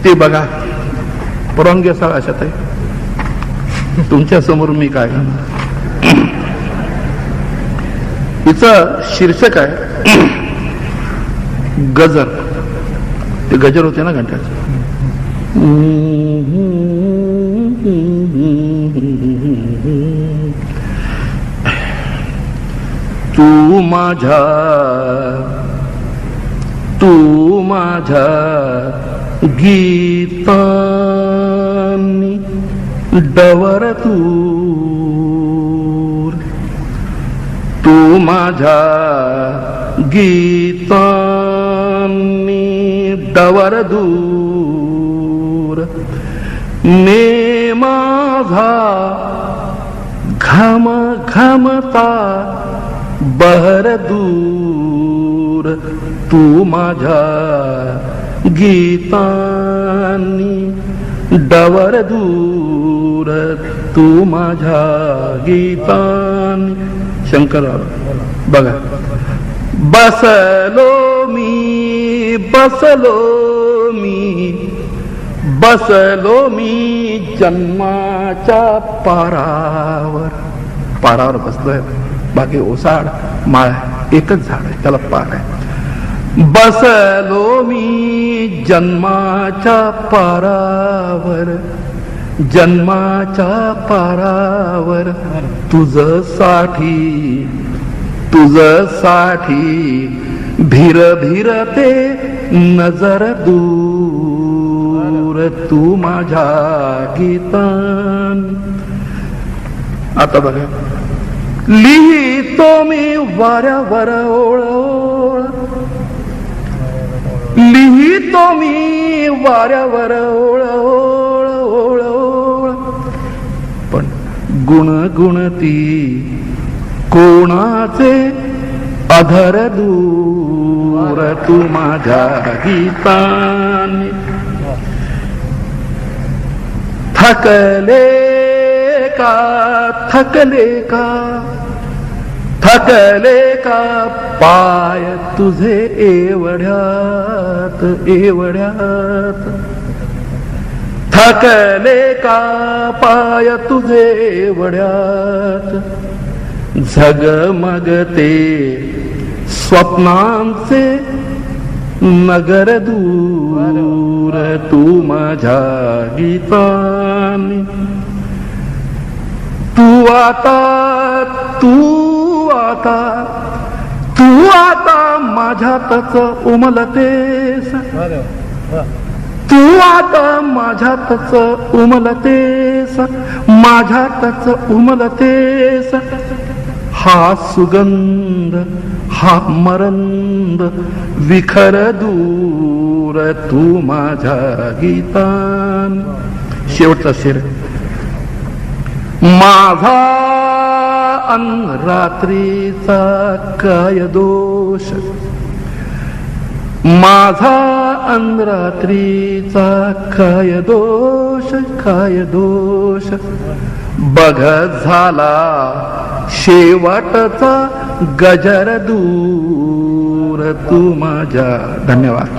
ते बघा. परवानगी असा अशात आहे तुमच्या समोर मी काय हिचं शीर्षक आहे गजर. ते गजर होते ना घंट्याचे. तू माझ्या गीतांनी डवर दूर. तू माझ्या गीतांनी डवर दूर. ने माझा घम घमता बहर दूर. तू माझ्या गीतांनी डवर दूर. तू माझ्या गीतांनी. शंकरराव बघा. बसलो मी जन्माच्या पारावर बसलोय. बाकी ओसाड माळ एकच झाड आहे त्याला पार आहे. बसलो मी जन्माच्या पारावर तुझसाठी भीर भीरते नजर दूर. तू माझ्या गीतान. आता बघा. लिहितो मी वाऱ्यावर ओळ, लिहितो मी वाऱ्यावर ओळ, पण गुणगुणती कोणाचे अधर दूर. तू माझ्या गीतांनी. थकले का पाय तुझे एवढ्यात. थकले का पाय तुझे एवढ्यात. झगमगते स्वप्नांचे नगर दूर. तू माझ्या गीतांनी. तू आता माझ्यातच उमलतेस. तू आता माझ्यातच उमलतेस. हा सुगंध हा मरंद विखर दूर. तू माझ्या गीतान. शेवटचा शेर. माझा अन रात्रीचा काय दोष. माझा अन रात्रीचा काय दोष. बघ झाला शेवटचा गजर दूर. तू माझ्या. धन्यवाद.